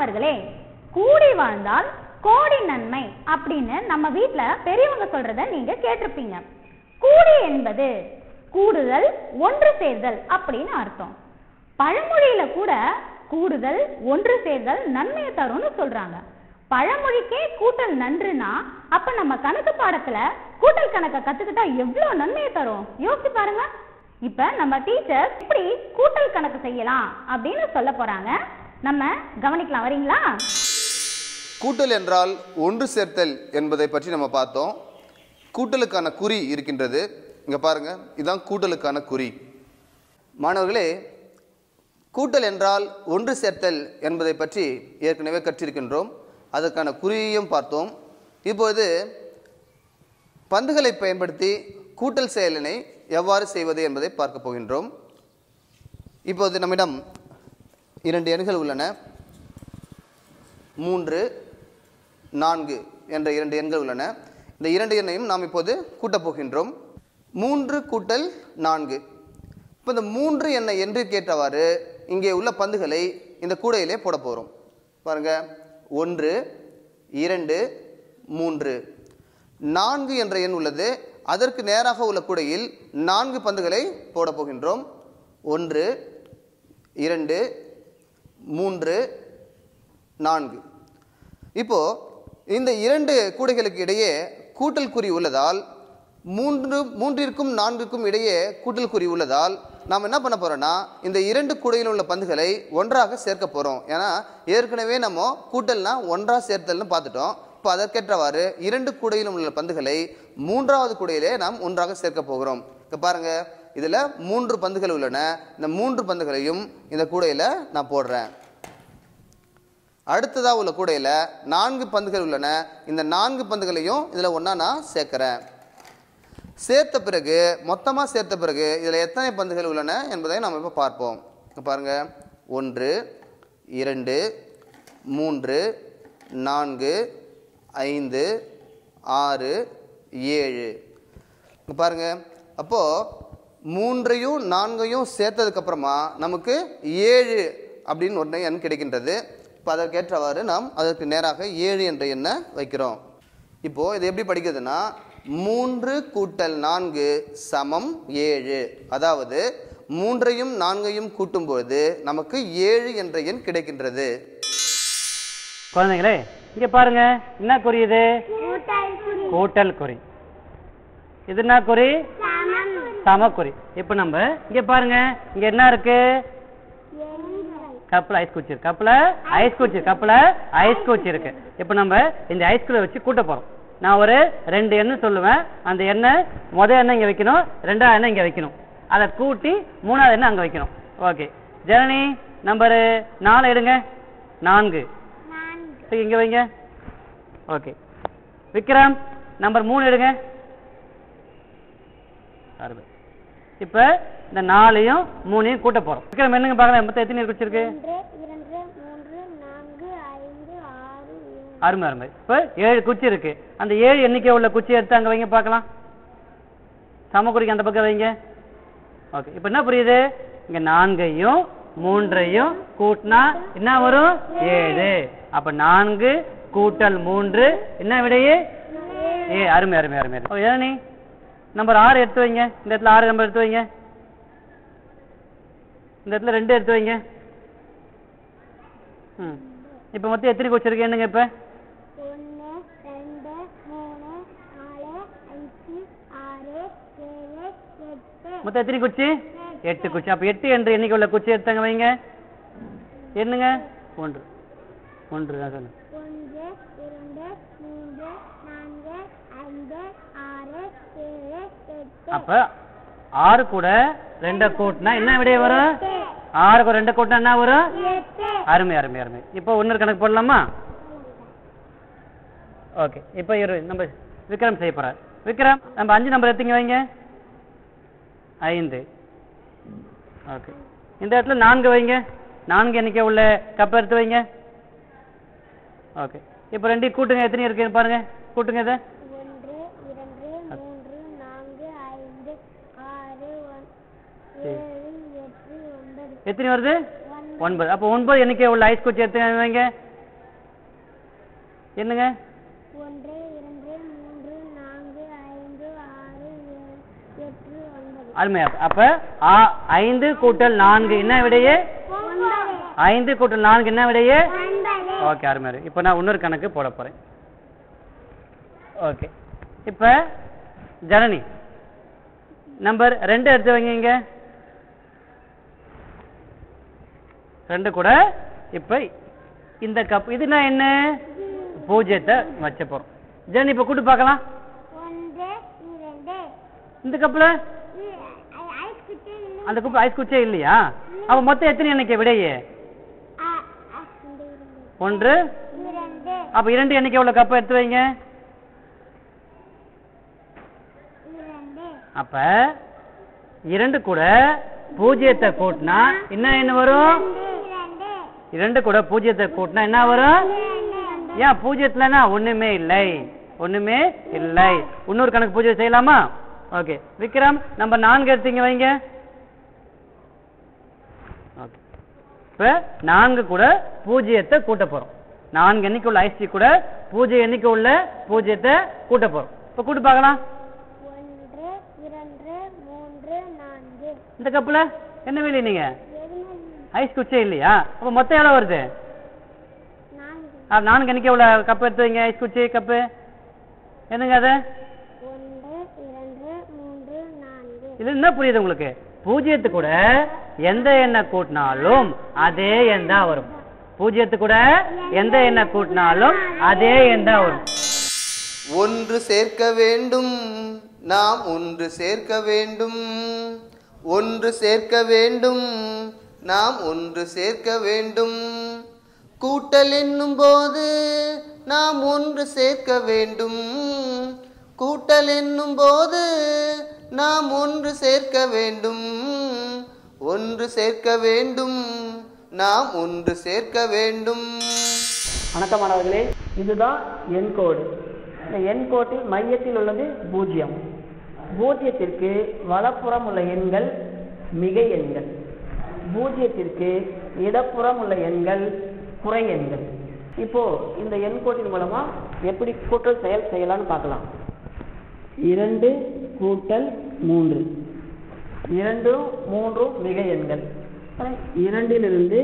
மாணவர்களே, கூடி வாழ்ந்தால் கோடி நன்மை அப்படின்னு நம்ம வீட்ல பெரியவங்க சொல்றத நீங்க கேட்டிருப்பீங்க. கூடி என்பது கூடுதல், ஒன்று சேர்தல் அப்படின்னு அர்த்தம். பழமொழியில கூட கூடுதல், ஒன்று சேர்தல் நன்மையை தரும்னு சொல்றாங்க. பழமொழிக்கே கூட்டல் நன்றுனா அப்ப நம்ம கணக்கு பாடத்துல கூட்டல் கணக்கை கத்துக்கிட்டா எவ்வளவு நன்மையை தரும் யோசிச்சு பாருங்க. இப்ப நம்ம டீச்சர் எப்படி கூட்டல் கணக்கு செய்யலாம் அப்படின்னு சொல்ல போறாங்க. நம்ம கவனிக்கலாம், வரீங்களா? கூட்டல் என்றால் ஒன்று சேர்த்தல் என்பதை பற்றி நம்ம பார்த்தோம். கூட்டலுக்கான குறி இருக்கின்றது. இங்க பாருங்க, இதுதான் கூட்டலுக்கான குறி. மாணவர்களே, கூட்டல் என்றால் ஒன்று சேர்த்தல் என்பதை பற்றி ஏற்கனவே கற்றிருக்கின்றோம். அதற்கான குறியையும் பார்த்தோம். இப்போது பந்துகளை பயன்படுத்தி கூட்டல் செயலினை எவ்வாறு செய்வது என்பதை பார்க்க போகின்றோம். இப்போது நம்மிடம் 2 எண்கள் உள்ளன. 3, 4 என்ற 2 எண்கள் உள்ளன. இந்த 2 எண்ணையும் நாம் இப்போது கூட்டப் போகின்றோம். 3 கூட்டல் 4. இப்போ இந்த 3 எண்ணை என்று கேட்டவாறு இங்கே உள்ள பந்துகளை இந்த கூடையிலே போட போகிறோம். பாருங்க, 1, 2, 3. 4 என்ற எண் உள்ளது. அதற்கு நேராக உள்ள கூடையில் 4 பந்துகளை போட போகின்றோம். 1, 2, 3, 4. இப்போ இந்த 2 கூடைகளுக்கு இடையே கூட்டல் குறி உள்ளதால், 3ற்கும் 4ற்கும் இடையே கூட்டல் குறி உள்ளதால் நாம் என்ன பண்ண போறோம்னா, இந்த 2 கூடையில் உள்ள பந்துகளை ஒன்றாக சேர்க்க போறோம். ஏன்னா ஏற்கனவே நம்ம கூட்டல்னா ஒன்றா சேர்த்தல்னு பார்த்துட்டோம். இப்போ அதற்கேற்றவாறு 2 கூடையிலும் உள்ள பந்துகளை 3வது கூடையிலே நாம் ஒன்றாக சேர்க்க போகிறோம். இப்போ பாருங்க, இதுல 3 பந்துகள் உள்ளன. இந்த 3 பந்துகளையும் இந்த கூடையில நான் போடுறேன். அடுத்ததா உள்ள கூடையில 4 பந்துகள் உள்ளன. இந்த 4 பந்துகளையும் இதுல ஒண்ணா நான் சேர்க்கிறேன். சேர்த்த பிறகு, மொத்தமா சேர்த்த பிறகு இதுல எத்தனை பந்துகள் உள்ளன என்பதை நாம் இப்ப பார்ப்போம். பாருங்க, 1, 2, 3, 4, 5, 6, 7. பாருங்க, அப்போ 3ஐயும் 4ஐயும் சேர்த்ததுக்கு அப்புறமா நமக்கு 7 அப்படின்னு ஒரு எண் கிடைக்கின்றது. இப்போ அதற்கேற்றவாறு நாம் அதற்கு நேராக 7 என்ற எண்ணை வைக்கிறோம். இப்போ இது எப்படி படிக்கிறதுனா, 3 கூட்டல் 4 சமம் 7. அதாவது 3ஐயும் 4ஐயும் கூட்டும்போது நமக்கு 7 என்ற எண் கிடைக்கின்றது. குழந்தைகளே, இங்க பாருங்க, என்ன குறி இது? கூட்டல் குறி. இது என்ன குறி? சமக்குறி. இப்ப நம்ம இங்க பாருங்க, இங்க என்ன இருக்கு? கப்ல ஐஸ் குச்சி இருக்கு. கப்ல ஐஸ் குச்சி இருக்கு. இப்ப நம்ம இந்த ஐஸ் குச்சியை வச்சு கூட்ட போறோம். நான் ஒரு 2 எண்ணெய் சொல்லுவேன். அந்த எண்ணெய் முதல் எண்ணெய் இங்க வைக்கணும், 2வது எண்ணெய் இங்க வைக்கணும். அதை கூட்டி 3வது எண்ணெய் அங்க வைக்கணும். ஓகே, ஜனனி நம்பர் 4 எடுங்க. 4 இங்க வைங்க. ஓகே, விக்ரம் நம்பர் 3 எடுங்க. இப்ப இந்த 4ஐயும் 3ஐயும் கூட்ட போறோம். விக்ரம் என்னங்க பாக்கலாம், மொத்தம் எத்தனை குச்சி இருக்கு? 2, 3, 4, 5, 6, 7. அருமை அருமை. இப்ப 7 குச்சி இருக்கு. அந்த 7 எண்ணிக்கை உள்ள குச்சி எடுத்து அங்க வைங்க பார்க்கலாம். சமக்குறிக்கு அந்த பக்கம் வைங்க. ஓகே, இப்ப என்ன புரியுது? இங்க 4ஐயும் 3ஐயும் கூட்டினா என்ன வரும்? 7. அப்ப 4 கூட்டல் 3 என்ன விடையே? அருமை அருமை அருமை. ஏனி நம்பர் 6 எடுத்து வைங்க. இந்த இடத்துல 6 நம்பர் எடுத்து வைங்க. இந்த இடத்துல 2 எடுத்து வைங்க. இப்ப மொத்தம் எத்தனை குச்சி இருக்கு என்னங்க? இப்ப 1, 2, 3, 4, 5, 6, 7, 8. மொத்தம் எத்தனை குச்சி? 8 குச்சி. அப்ப 8 என்ற எண்ணிக்கை உள்ள குச்சி எடுத்தாங்க வைங்க. என்னங்க? 1 1 தான் சொன்னேன். 1, 2, 3, 4, 5, 6, 7, 8. அப்ப 6 கூட 2 கூட்டினா என்ன விடைய வரும்? 6 கூட 2 கூட்டினா என்ன வரும்? 8. அருமை அருமை அருமை. இப்போ இன்னொரு கணக்கு போடலாமா? ஓகே, இப்போ நம்ம விக்ரம் செய்ய போறார். விக்ரம் நம்ம 5 நம்பர் எடுத்தீங்க வைங்க. 5. ஓகே, இந்த இடத்துல 4 வைங்க. 4 எண்ணிக்கை உள்ள கப் எடுத்து வைங்க. ஓகே, இப்போ 2 கூட்டுங்க. எத்தனை இருக்குன்னு பாருங்க, கூட்டுங்க. இதை 1, 2, 3, 4, 5, 6, 7, 8, 9. எத்தனை வருது? 9. அப்போ 9 எண்ணிக்கை உள்ள ஐஸ் குச்சி எடுத்து வைங்க. என்னங்க? 1 2 3 4 5 6 7 8 9. அருமையா. அப்ப 5 கூட்டல் 4 என்ன விடையே? 5 கூட்டல் 4 என்ன விடையே? ஓகே, அருமையா. இப்போ நான் இன்னொரு கணக்கு போட போறேன். ஓகே, இப்ப ஜனனி நம்பர் 2 எடுத்து வைங்க. இங்க 2 கூட இப்ப இந்த கப் இதுனா என்ன? பூஜ்ஜியத்தை வச்ச போறோம். ஜனனி இப்ப கூட்டு பார்க்கலாம். 1 2. இந்த கப்ல ஐஸ் குச்சி இல்ல. அந்த கப் ஐஸ் குச்சே இல்லையா? அப்ப மொத்தம் எத்தனை எண்ணிக்கை விடையே? 1 2. அப்ப 2 எண்ணிக்கை உள்ள கப்பை எடுத்து வைங்க. அப்ப 2 கூட பூஜ்ஜியத்தை கூட்டினா என்ன வரும்? 2 கூட பூஜ்ஜியத்தை கூட்டினா என்ன வரும்? ஏன் பூஜ்ஜியத்துலனா ஒண்ணுமே இல்லை, ஒண்ணுமே இல்லை. இன்னொரு கணக்கு பூஜ்ஜியம் செய்யலாமா? ஓகே, விக்ரம் நம்பர் 4 எடுத்தீங்க வைங்க. ஓகே, இப்ப 4 கூட பூஜ்ஜியத்தை கூட்ட போறோம். 4 எண்ணிக்கை உள்ள ஐஸ்டி கூட 0 எண்ணிக்கை உள்ள பூஜ்ஜியத்தை கூட்ட போறோம். இப்ப கூட்டு பார்க்கலாம். 1 2 3 4. இந்த கப்புல என்ன வேலை? நீங்க ஐஸ் குச்சே இல்லையா? அப்ப மொத்தம் எவ்வளவு வருது? 4. 4 எண்ணிக்கை உள்ள கப்பு எடுத்து வைங்க. ஐஸ் குச்சி கப்பு என்னங்க அது? 1 2 3 4. இது என்ன புரியுது உங்களுக்கு? பூஜ்ஜியத்து கூட எந்த எண்ணெய் கூட்டினாலும் அதே எண் தான் வரும். பூஜ்ஜியத்து கூட எந்த எண்ணெய் கூட்டினாலும் அதே எண் தான் வரும். ஒன்று சேர்க்க வேண்டும், நாம் ஒன்று சேர்க்க வேண்டும். ஒன்று சேர்க்க வேண்டும், நாம் ஒன்று சேர்க்க வேண்டும். கூட்டல் என்னும் போது நாம் ஒன்று சேர்க்க வேண்டும். கூட்டல் என்னும் போது நாம் ஒன்று சேர்க்க வேண்டும். ஒன்று சேர்க்க வேண்டும், நாம் ஒன்று சேர்க்க வேண்டும். வணக்கம் மாணவர்களே, இதுதான் எண் கோடு. இந்த எண் கோட்டில் மையத்தில் உள்ளது 0. பூஜ்ஜியத்திற்கு வலப்புறம் உள்ள எண்கள் மிகை எண்கள், பூஜ்ஜியத்திற்கு இடப்புறம் உள்ள எண்கள் குறை எண்கள். இப்போ இந்த எண் கோட்டின் மூலமா எப்படி கூட்டல் செயல் செய்யலாம்னு பார்க்கலாம். 2 கூட்டல் 3, 2 3 மிகை எண்கள். 2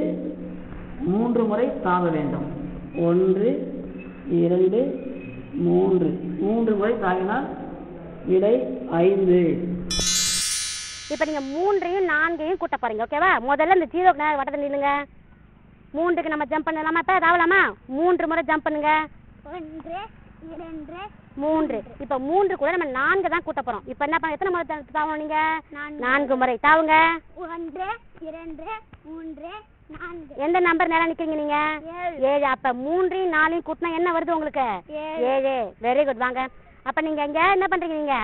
3 முறை தாவ வேண்டும். 1 2 3 3 முறை தாவினால் விடை 5. இப்போ நீங்க 3ஐயும் 4ஐயும் கூட்ட போறீங்க. ஓகேவா? முதல்ல இந்த 0க்கு நேரம் வட்டத்தை நில்லுங்க. 3க்கு நம்ம ஜம்ப் பண்ணலாமா? இப்ப தாவலாமா? 3 முறை ஜம்ப் பண்ணுங்க. 1 2 3. இப்ப 3 கூட நம்ம 4 தான் கூட்ட போறோம். இப்ப என்ன பண்ண? எத்தனை முறை தாவணும் நீங்க? 4 முறை தாவுங்க. 1 2 3 4. எந்த நம்பர் நேரம் நிக்கிறீங்க நீங்க? 7. அப்ப 3ஐயும் 4ஐயும் கூட்டினா என்ன வருது உங்களுக்கு? 7. Very good. வாங்க. அப்ப நீங்க இங்க என்ன பண்றீங்க? நீங்க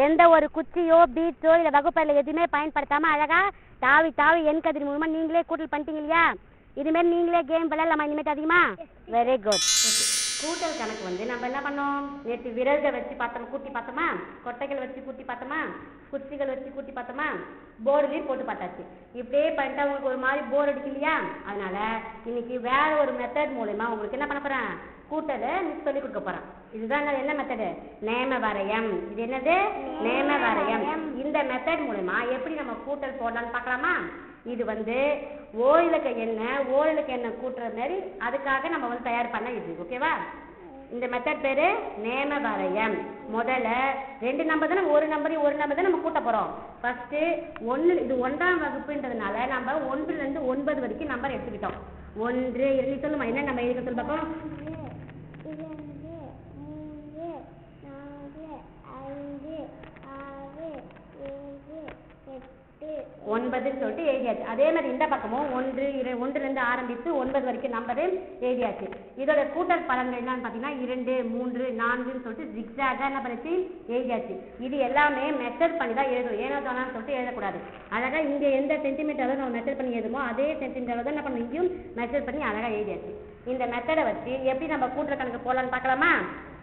எந்த ஒரு குச்சியோ பீட்ஸோ இல்ல வகுப்பறையில எதுவுமே பயன்படுத்தாம அழகா தாவி தாவி எண் கதிர் மூலமா நீங்களே கூட்டல் பண்ணிட்டீங்க இல்லையா? இதுமாரி நீங்களே கேம் விளையாடலாமா இனிமேட்டு அதிகமா? Very good. கூட்டல் கணக்கு வந்து நம்ம என்ன பண்ணோம்? நேற்று விரல்கள் வச்சு பார்த்தோம், கூட்டி பார்த்தோமா? கொட்டைகள் வச்சு கூட்டி பார்த்தோமா? குச்சிகள் வச்சு கூட்டி பார்த்தோமா? போர்டுலயும் போட்டு பார்த்தாச்சு. இப்படியே பண்ணிட்டா உங்களுக்கு ஒரு மாதிரி போர் அடிக்கு இல்லையா? அதனால இன்னைக்கு வேற ஒரு மெத்தட் மூலமா உங்களுக்கு என்ன பண்ண போறேன்? கூட்டலை சொல்லி கொடுக்க போறேன். இதுதான் என்ன மெத்தடு? நேம வரையம். இது என்னது? நேம வரையம். இந்த மெத்தட் மூலமா எப்படி நம்ம கூட்டல் போடலாம்னு பார்க்கலாமா? இது வந்து ஓரிலக்க எண்ணெய் கூட்டுற மாதிரி அதுக்காக நம்ம வந்து தயார் பண்ண இது. ஓகேவா? இந்த மெத்தட் பேரு நேம வரையம். முதல்ல 2 நம்பர் தான், ஒரு நம்பர் தான் நம்ம கூட்ட போறோம். ஃபர்ஸ்ட் 1, இது 1ஆம் வகுப்புன்றதுனால நம்ம 1 ல இருந்து 9 வரைக்கும் நம்பர் எடுத்துக்கிட்டோம். 1 2 சொல்லுமா? என்ன நம்ம எழுதி சொல்லி பார்ப்போம்? 2 3 4 5 6 7 8 9 சொல்லிட்டு எழுதியாச்சு. அதே மாதிரி இந்த பக்கமும் 1 ல இருந்து ஆரம்பித்து 9 வரைக்கும் நம்பரு எழுதியாச்சு. இதோட கூட்டல் பலன்கள் என்னன்னு பாத்தீங்கன்னா 2 3 4 சொல்லிட்டு ஜிக்ஸாகா என்ன பண்ணிச்சு எழுதியாச்சு. இது எல்லாமே மெஷர் பண்ணி தான் எழுதும். ஏனோ தானான்னு சொல்லிட்டு எழுதக்கூடாது. அழகா இங்க எந்த சென்டிமீட்டர் நம்ம மெஷர் பண்ணி எழுதுமோ அதே சென்டிமீட்டர் தான் என்ன பண்ணணும், இங்கேயும் மெஷர் பண்ணி அழகா எழுதியாச்சு. இந்த மெத்தடை வச்சு எப்படி நம்ம கூட்டுற கணக்கு போடலான்னு பார்க்கலாமா?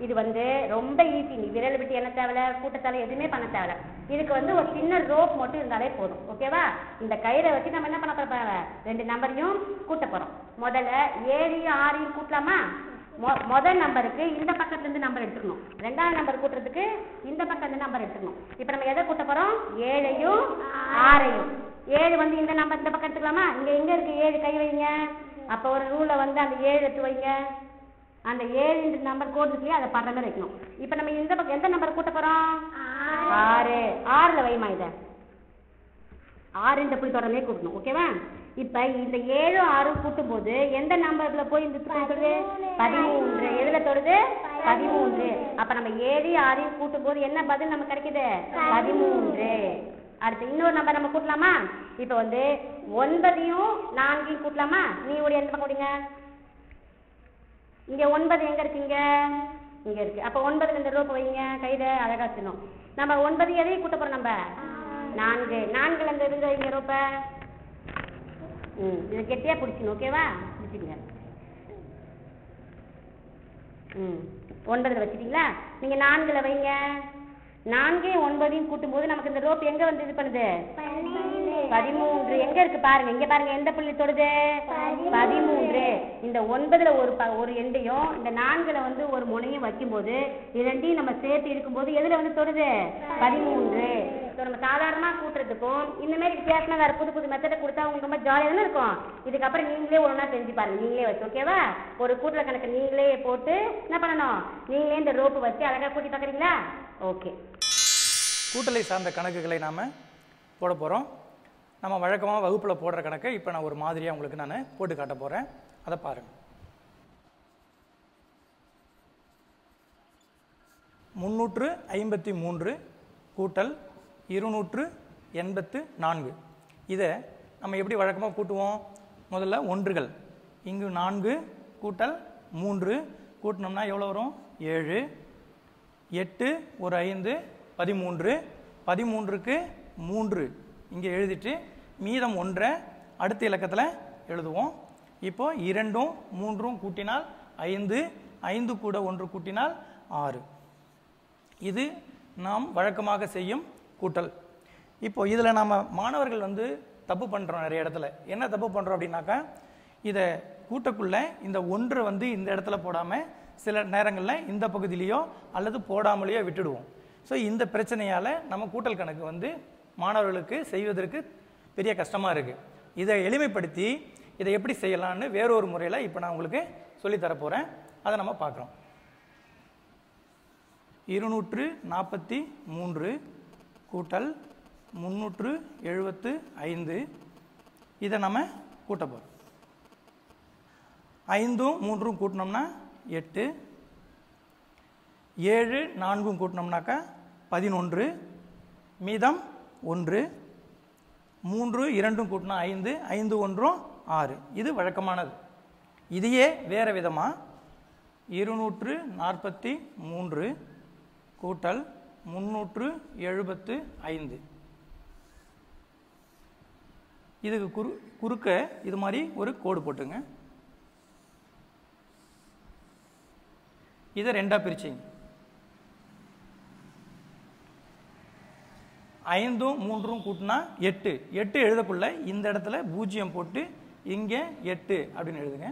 இது வந்து ரொம்ப ஈஸி. நீ விரல் விட்டு என்ன தேவை, கூட்டத்தால எதுவுமே பண்ண தேவை. இதுக்கு வந்து ஒரு சின்ன ரோப் மட்டும் இருந்தாலே போதும். ஓகேவா? இந்த கயிறை வச்சு நம்ம என்ன பண்ண போறோம்? 2 நம்பரையும் கூட்ட போறோம். முதல்ல 7 6 கூட்டலாமா? முதல் நம்பருக்கு இந்த பக்கத்துல இருந்து நம்பர் எடுத்துக்கணும், ரெண்டாவது நம்பர் கூட்டுறதுக்கு இந்த பக்கம் இருந்து நம்பர் எடுத்துக்கணும். இப்ப நம்ம எதை கூட்ட போறோம்? 7ஐயும் 6ஐயும். 7 வந்து இந்த நம்பர் இந்த பக்கம் எடுத்துக்கலாமா? இங்க எங்க இருக்கு 7? கை வைங்க. அப்ப ஒரு ரூல வந்து அந்த 7 எடுத்து வைங்க. அந்த 7 நம்பர் கோடு இருக்கு, அதை பண்ற மாதிரி வைக்கணும். இப்ப நம்ம இந்த பக்கம் எந்த நம்பர் கூட்ட போறோம்? 6. 6ல வைமா இத 6 இந்த புள்ளி தொடர்ந்தே கூட்டணும். ஓகேவா? இப்ப இந்த 7ம் 6ம் கூட்டும் போது எந்த நம்பர்ல போய் இந்த தொடுது? 13. எதுல தொடுது? 13. அப்ப நம்ம 7 6 கூட்டும் போது என்ன பதில் நமக்கு கிடைக்குது? 13. அடுத்து இன்னொரு நம்பர் நம்ம கூட்டலாமா? இப்ப வந்து 9ஐயும் 4ஐயும் கூட்டலாமா? நீ ஓடி எந்த பக்கம் ஓடிங்க. இங்க 9 எங்க இருக்குங்க? இங்க இருக்கு. அப்ப 9ல இந்த ரோப் வைங்க, கையில அழகா வச்சிடணும். நம்ம 9 எதையும் கூட்ட போறோம்? நம்ம 4. 4ல இருந்து இருங்க வைங்க ரோப்ப. இதை கெட்டியா பிடிச்சிக்கணும். ஓகேவா? பிடிச்சிங்க. 9ல வச்சுட்டீங்களா? நீங்க 4ல வைங்க. 4ஐயும் 9ஐயும் கூட்டும் போது நமக்கு இந்த ரோப் எங்க வந்து இது பண்ணுது? 13. எங்க இருக்கு பாருங்க, இங்க பாருங்க, எந்த புள்ளி தொடுது? 13. இந்த 9ல ஒரு எண்டையும் இந்த 4ல வந்து ஒரு முனையும் வைக்கும்போது இரண்டையும் நம்ம சேர்த்து இருக்கும்போது எதுல வந்து தொடுது? 13. நம்ம சாதாரணமா கூட்டுறதுக்கும் இந்த மாதிரி வித்தியாசமா வேற புது புது மெத்தடை கொடுத்தா உங்களுக்கு ரொம்ப ஜாலியா தானே இருக்கும். இதுக்கப்புறம் நீங்களே ஒண்ணா செஞ்சு பாருங்க, நீங்களே வச்சு. ஓகேவா? ஒரு கூட்டுற கணக்கு நீங்களே போட்டு என்ன பண்ணணும்? நீங்களே இந்த ரோப்பு வச்சு அழகா கூட்டி பாக்குறீங்களா? ஓகே. கூட்டலை சார்ந்த கணக்குகளை நாம் போட போகிறோம். நம்ம வழக்கமாக வகுப்பில் போடுற கணக்கை இப்போ நான் ஒரு மாதிரியாக உங்களுக்கு நான் போட்டு காட்ட போகிறேன். அதை பாருங்கள். 353 கூட்டல் 284. இதை நம்ம எப்படி வழக்கமாக கூட்டுவோம்? முதல்ல ஒன்றுகள், இங்கு 4 கூட்டல் 3 கூட்டினோம்னா எவ்வளோ வரும்? 7. 8 ஒரு 5 13. 13க்கு 3 இங்கே எழுதிட்டு மீதம் 1 அடுத்த இலக்கத்தில் எழுதுவோம். இப்போ 2ம் 3ம் கூட்டினால் 5, 5 கூட 1 கூட்டினால் 6. இது நாம் வழக்கமாக செய்யும் கூட்டல். இப்போ இதில் நம்ம மாணவர்கள் வந்து தப்பு பண்ணுறோம். நிறைய இடத்துல என்ன தப்பு பண்ணுறோம் அப்படின்னாக்கா, இதை கூட்டக்குள்ள இந்த 1 வந்து இந்த இடத்துல போடாமல் சில நேரங்களில் இந்த பகுதியிலையோ அல்லது போடாமலேயோ விட்டுடுவோம். ஸோ இந்த பிரச்சனையால் நம்ம கூட்டல் கணக்கு வந்து மாணவர்களுக்கு செய்வதற்கு பெரிய கஷ்டமாக இருக்குது. இதை எளிமைப்படுத்தி இதை எப்படி செய்யலான்னு வேறொரு முறையில் இப்போ நான் உங்களுக்கு சொல்லித்தரப்போகிறேன். அதை நம்ம பார்க்குறோம். 243 கூட்டல் 375 இதை நம்ம கூட்ட போகிறோம். 5ம் 3ம் கூட்டினோம்னா 8. 7 4ம் கூட்டினோம்னாக்கா 11. மீதம் 1. 3 2ம் கூட்டினா 5, 5 1ம் 6. இது வழக்கமானது. இதையே வேற விதமாக 243 கூட்டல் 375 இதுக்கு குறுக்க இது மாதிரி ஒரு கோடு போட்டுங்க. இதை 2ஆ பிரிச்சிங்க. 5ம் 3ம் கூட்டினா 8. 8 எழுதக்குள்ள இந்த இடத்துல 0 போட்டு இங்கே 8 அப்படின்னு எழுதுங்க.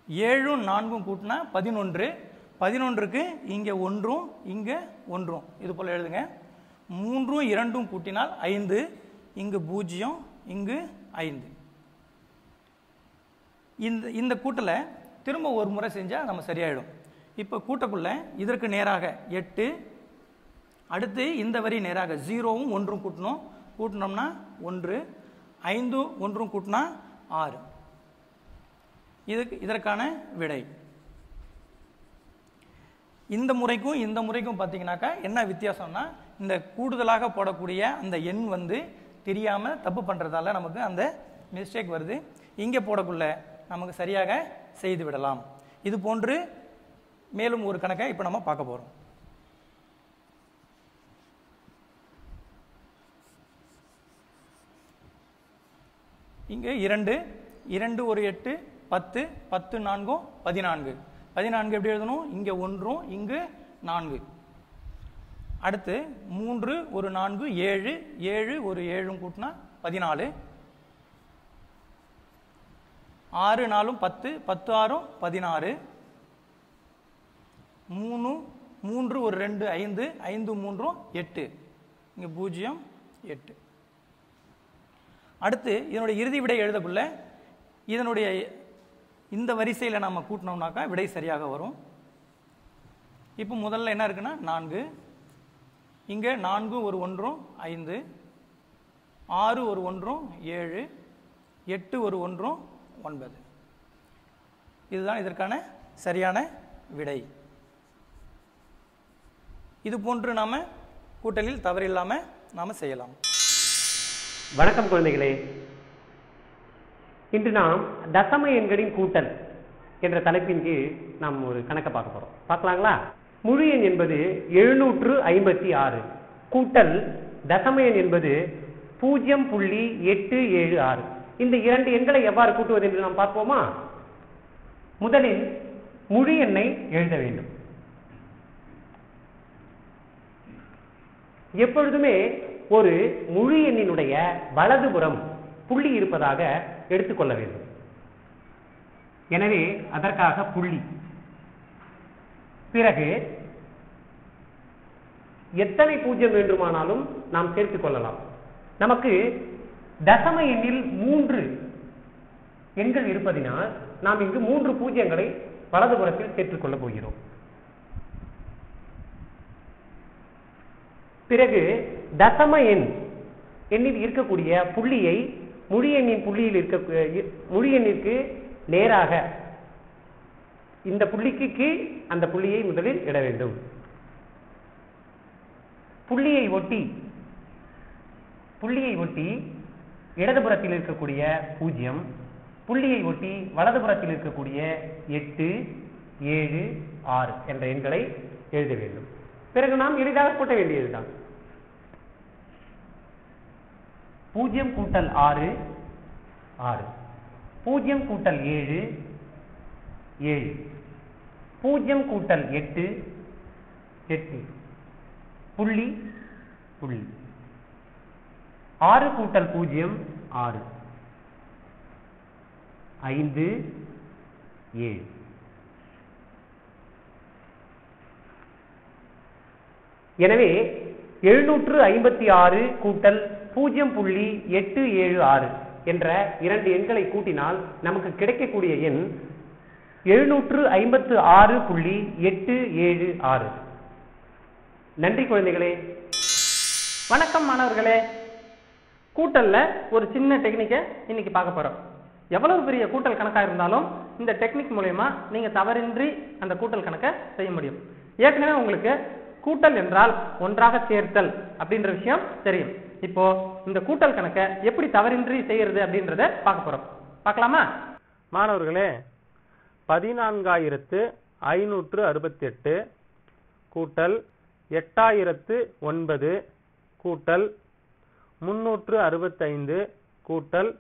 7ம் 4ம் கூட்டினா 11. 11க்கு இங்கே 1ம் இங்கே 1ம் இது போல் எழுதுங்க. 3ம் 2ம் கூட்டினால் 5. இங்கு 0 இங்கு 5. இந்த கூட்டலை திரும்ப ஒரு முறை செஞ்சால் நம்ம சரியாயிடும். இப்போ கூட்டக்குள்ள இதற்கு நேராக 8, அடுத்து இந்த வரி நேராக 0ம் 1ம் கூட்டணும். கூட்டினோம்னா 1. 5 1ம் கூட்டினா 6. இதற்கான விடை. இந்த முறைக்கும் இந்த முறைக்கும் பார்த்தீங்கன்னாக்கா என்ன வித்தியாசம்னா, இந்த கூடுதலாக போடக்கூடிய அந்த எண் வந்து தெரியாமல் தப்பு பண்ணுறதால நமக்கு அந்த மிஸ்டேக் வருது. இங்கே போடக்குள்ள நமக்கு சரியாக செய்து விடலாம். இது போன்று மேலும் ஒரு கணக்கை இப்போ நம்ம பார்க்க போகிறோம். இங்கே 2 2 ஒரு 8 10 10 4 14. 14 எப்படி எழுதணும்? இங்கே 1ம் இங்கு 4. அடுத்து 3 ஒரு 4 7 7 ஒரு 7ம் கூட்டினா 14. 6 4 10 10 6 16. 3 3 ஒரு 2 5 5 3 8 இங்கே 0 8. அடுத்து இதனுடைய இறுதி விடை எழுதக்குள்ள இதனுடைய இந்த வரிசையில் நாம் கூட்டினோம்னாக்கா விடை சரியாக வரும். இப்போ முதல்ல என்ன இருக்குன்னா 4, இங்கே 4 ஒரு 1 5, 6 ஒரு 1 7, 8 ஒரு 1 9. இதுதான் இதற்கான சரியான விடை. இது போன்று நாம கூட்டலில் தவறில்லாம நாம செய்யலாம். வணக்கம் குழந்தைகளே. இன்று நாம் தசம எண்களின் கூட்டல் என்ற தலைப்பின் கீழ் நாம் ஒரு கணக்கை பார்க்க போறோம். பார்க்கலாங்களா? முழு எண் என்பது 756 கூட்டல் தசம எண் என்பது 0.876. இந்த இரண்டு எண்களை எவ்வாறு கூட்டுவது என்று நாம் பார்ப்போமா? முதலில் முழு எண்ணை எழுத வேண்டும். எப்பொழுதுமே ஒரு முழு எண்ணினுடைய வலதுபுறம் புள்ளி இருப்பதாக எடுத்துக்கொள்ள வேண்டும். எனவே அதற்காக புள்ளி. பிறகு எத்தனை பூஜ்ஜியம் வேண்டுமானாலும் நாம் சேர்த்துக் கொள்ளலாம். நமக்கு தசம எண்ணில் 3 எண்கள் இருப்பதினால் நாம் இங்கு 3 பூஜ்ஜியங்களை வலதுபுறத்தில் சேர்த்துக் கொள்ள போகிறோம். பிறகு தசம எண்ணில் இருக்கக்கூடிய புள்ளியை முழு எண்ணின் புள்ளியில் முழு எண்ணிற்கு நேராக இந்த புள்ளிக்கு கீழ் அந்த புள்ளியை முதலில் இட வேண்டும். புள்ளியை ஒட்டி இடதுபுறத்தில் இருக்கக்கூடிய 0, புள்ளியை ஒட்டி வலதுபுறத்தில் இருக்கக்கூடிய 8 7 6 என்ற எண்களை எழுத வேண்டும். பிறகு நாம் எளிதாக கூட்ட வேண்டியதுதான். 0 கூட்டல் 6 6, 0 கூட்டல் 7 7, 0 கூட்டல் 8 8, புள்ளி 6 கூட்டல் 0 6, 5 7. எனவே 756 கூட்டல் 0.876 என்ற இரண்டு எண்களை கூட்டினால் நமக்கு கிடைக்கக்கூடிய எண் 756.876. நன்றி குழந்தைகளே. வணக்கம் மாணவர்களே. கூட்டல்ல ஒரு சின்ன டெக்னிக்கை இன்னைக்கு பார்க்க போறோம். எவ்வளவு பெரிய கூட்டல் கணக்கா இருந்தாலும் இந்த டெக்னிக் மூலமா நீங்க தவறின்றி அந்த கூட்டல் கணக்கை செய்ய முடியும். ஏற்கனவே உங்களுக்கு கூட்டல் என்றால் ஒன்றாக சேர்த்தல் அப்படின்ற விஷயம் தெரியும். இப்போ இந்த கூட்டல் கணக்கை எப்படி தவறின்றி செய்யறது அப்படின்றத பார்க்க போறோம். பார்க்கலாமா? மாணவர்களே, 14,568 கூட்டல் 8,009 கூட்டல் 365 கூட்டல்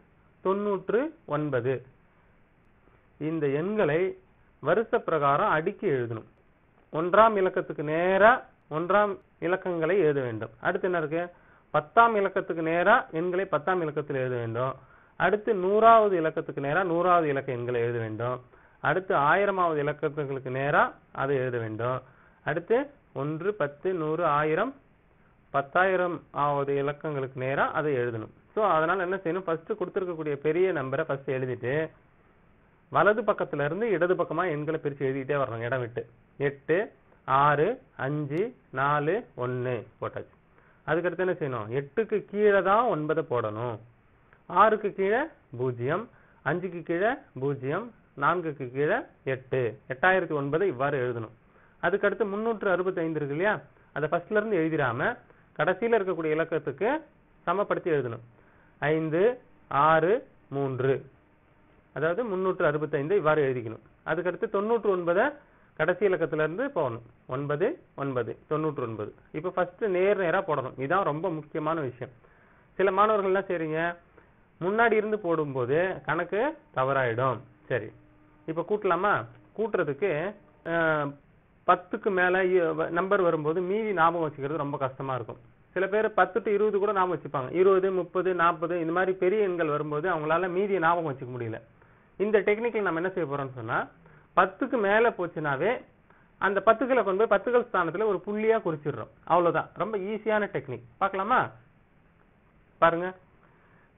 99. இந்த எண்களை வரிசை பிரகாரம் அடுக்கி எழுதணும். ஒன்றாம் இலக்கத்துக்கு நேரா ஒன்றாம் இலக்கங்களை எழுத வேண்டும். அடுத்து என்ன இருக்கு? 10ஆம் இலக்கத்துக்கு நேரா எண்களை 10ஆம் இலக்கத்தில் எழுத வேண்டும். அடுத்து 100வது இலக்கத்துக்கு நேரா 100வது இலக்க எண்களை எழுத வேண்டும். அடுத்து 1000வது இலக்கத்துக்கு நேரா அதை எழுத வேண்டும். அடுத்து 1 10 100 1000 10,000வது இலக்கங்களுக்கு நேரா அதை எழுதணும். ஸோ அதனால என்ன செய்யணும்? ஃபர்ஸ்ட் கொடுத்துருக்கக்கூடிய பெரிய நம்பரை ஃபர்ஸ்ட் எழுதிட்டு வலது பக்கத்துல இருந்து இடது பக்கமா எண்களை பிரிச்சு எழுதிட்டே வரணும் இடம் விட்டு. 8 6 5 4 1 போட்டாச்சு. அதுக்கடுத்து என்ன செய்யணும்? 8க்கு கீழே தான் 9 போடணும். 6க்கு கீழே 0, 5க்கு கீழே 0, 4க்கு கீழே 8. 8009 இவ்வாறு எழுதணும். அதுக்கடுத்து 365 இருக்கு இல்லையா, அதை ஃபர்ஸ்ட்ல இருந்து எழுதிடாம கடைசியில இருக்கக்கூடிய இலக்கத்துக்கு சமப்படுத்தி எழுதணும். 5 6 3, அதாவது 365 இவ்வாறு எழுதிக்கணும். அதுக்கடுத்து 99 கடைசி இலக்கத்துல இருந்து போகணும். 9 9 99. இப்ப ஃபர்ஸ்ட் நேரா போடணும். இதுதான் ரொம்ப முக்கியமான விஷயம். சில மாணவர்கள் என்ன செய்றீங்க, முன்னாடி இருந்து போடும்போது கணக்கு தவறாயிடும். சரி, இப்ப கூட்டலாமா? கூட்டுறதுக்கு 10க்கு மேல நம்பர் வரும்போது மீதி ஞாபகம் வச்சுக்கிறது ரொம்ப கஷ்டமா இருக்கும். சில பேர் 10 to 20 கூட ஞாபகம் வச்சுப்பாங்க. 20 30 40 இந்த மாதிரி பெரிய எண்கள் வரும்போது அவங்களால மீதியை ஞாபகம் வச்சுக்க முடியல. இந்த டெக்னிக்கல் நம்ம என்ன செய்ய போறோம்னு சொன்னா, 10க்கு மேல போச்சுனாவே அந்த 10களை கொண்டு போய் 10கள் ஸ்தானத்துல ஒரு புள்ளியா குறிச்சிடுறோம். அவ்வளவுதான். ரொம்ப ஈஸியான டெக்னிக். பார்க்கலாமா? பாருங்க,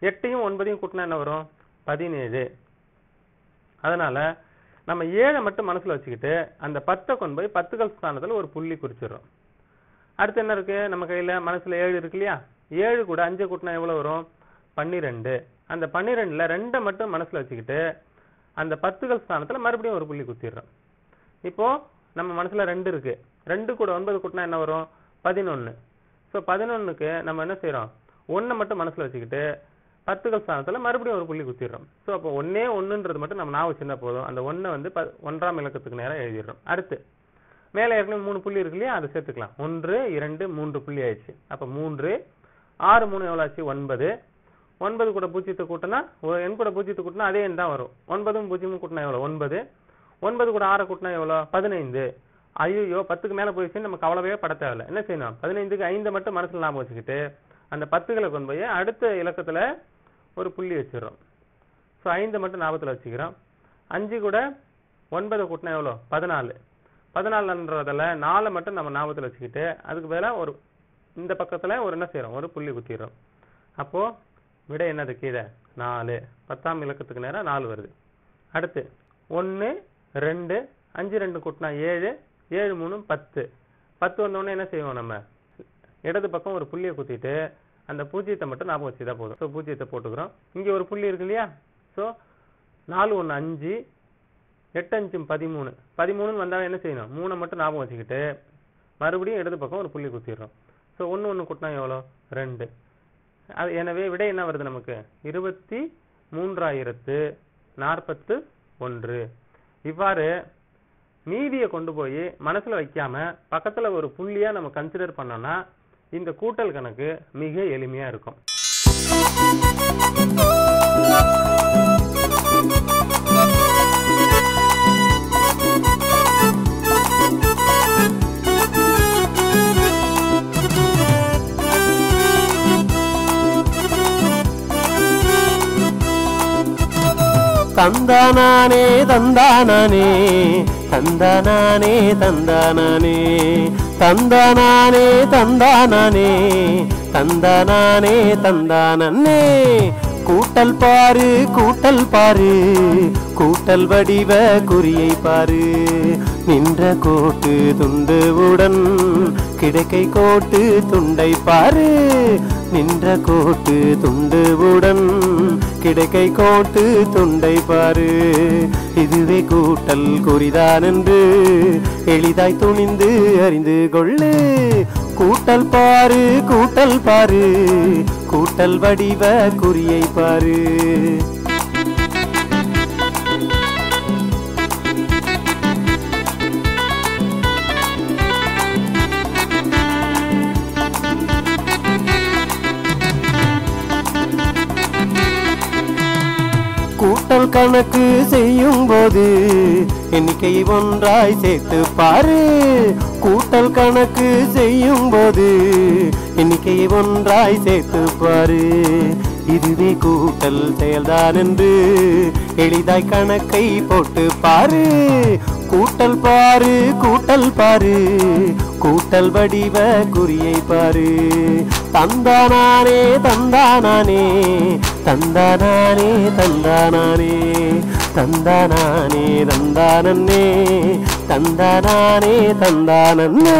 8யும் 9யும் கூட்டினா என்ன வரும்? 17. அதனால நம்ம 7 மட்டும் மனசுல வச்சுக்கிட்டு அந்த 10 கொண்டு போய் 10கள் ஸ்தானத்துல ஒரு புள்ளி குறிச்சிடுறோம். அடுத்து என்ன இருக்கு நம்ம கையில? மனசுல 7 இருக்கு இல்லையா? 7 கூட 5 கூட்டினா எவ்வளவு வரும்? 12. அந்த 12ல 2 மட்டும் மனசுல வச்சுக்கிட்டு அந்த 10கள் ஸ்தானத்துல மறுபடியும் ஒரு புள்ளி குத்திடுறோம். இப்போ நம்ம மனசுல 2 இருக்கு. 2 கூட 9 கூட்டினா என்ன வரும்? 11. சோ 11க்கு நம்ம என்ன செய்யறோம்? 1 மட்டும் மனசுல வச்சுக்கிட்டு 10கள் ஸ்தானத்துல மறுபடியும் ஒரு புள்ளி குத்திடுறோம். சோ அப்போ 1ன்றது மட்டும் நம்ம ஞாபகம் வச்சிருந்தா போதும். அந்த 1 வந்து 1ஆம் இலக்கத்துக்கு நேரா எழுதிடுறோம். அடுத்து மேல ஏற்கனவே 3 புள்ளி இருக்கு இல்லையா? அதை சேர்த்துக்கலாம். 1 2 3 புள்ளி ஆயிடுச்சு. அப்ப 3 6 3 எவ்வளவு ஆச்சு? 9. 9 கூட 0 கூட்டினா n கூட 0 கூட்டினா அதே எண் தான் வரும். 9ம் 0ம் கூட்டினா எவ்வளவு? 9. 9 கூட 6 கூட்டினா எவ்வளவு? 15. ஐயோ 10க்கு மேல போயிடுச்சு, நம்ம கவலையே பட தேவையில்லை. என்ன செய்யணும்? 15க்கு 5 மட்டும் மனசுல ஞாபகம் வச்சுக்கிட்டு அந்த 10களை கொண்டு போய் அடுத்த இலக்கத்துல ஒரு புள்ளி வச்சிடறோம். சோ 5 மட்டும் ஞாபகத்துல வச்சுக்கிறோம். 5 கூட 9 கூட்டினா எவ்வளவு? 14. 14ன்றதுல 4 மட்டும் நம்ம ஞாபகத்துல வச்சுக்கிட்டு அதுக்கு பதிலா ஒரு இந்த பக்கத்துல ஒரு என்ன செய்யறோம்? ஒரு புள்ளி குத்திடுறோம். அப்போ விடை என்னது? கீழே 4. 10ஆம் இலக்கத்துக்கு நேரா 4 வருது. அடுத்து 1 2 5 2 கூட்டினா 7. 7 3 10. 10 வந்த உடனே என்ன செய்வோம்? நம்ம இடது பக்கம் ஒரு புள்ளியை குத்திட்டு அந்த 0 மட்டும் ஞாபகம் வச்சுதான் போதும். சோ 0 போட்டுக்கிறோம். இங்க ஒரு புள்ளி இருக்கு இல்லையா? சோ 4 1 5 8 5 13. 13ன்னு வந்தா என்ன செய்யணும்? 3 மட்டும் ஞாபகம் வச்சுக்கிட்டு மறுபடியும் இடது பக்கம் ஒரு புள்ளி குத்திடுறோம். சோ 1 1 கூட்டினா எவ்வளவு? 2. அது எனவே விடை என்ன வருது நமக்கு? 23041. இவ்வாறு மீதியை கொண்டு போய் மனசுல வைக்காம பக்கத்துல ஒரு புள்ளியா நம்ம கன்சிடர் பண்ணோம்னா இந்த கூட்டல் கணக்கு மிக எளிமையா இருக்கும். தந்தானே தந்தானே தந்தானே தந்தானே தந்தானே தந்தானே தந்தானே தந்தானே. கூட்டல் பாரு கூட்டல் பாரு கூட்டல் வடிவ குறியை பாரு. நின்ற கோட்டு துண்டுவுடன் கிடைக்கை கோட்டு துண்டை பாரு. நின்ற கோட்டு துண்டுவுடன் கிடைக்கை கோட்டு துண்டை பாரு. இதுவே கூட்டல் குறிதான் என்று எளிதாய் துணிந்து அறிந்து கொள்ளு. கூட்டல் பாரு கூட்டல் பாரு கூட்டல் வடிவ குறியை பாரு. கூட்டல் கணக்கு செய்யும் போது எண்ணிக்கை ஒன்றாய் சேர்த்து பாரு. கூட்டல் கணக்கு செய்யும் போது எண்ணிக்கை ஒன்றாய் சேர்த்து பாரு. இதுவே கூட்டல் செயல்தான் என்று எளிதாய் கணக்கை போட்டு பாரு. கூட்டல் பாரு கூட்டல் பாரு கூட்டல் வடிவ குறியை பாரு. தந்தானே தந்தானே தந்தானே தந்தானே தந்தானே தந்தானே தந்தானே தந்தானே.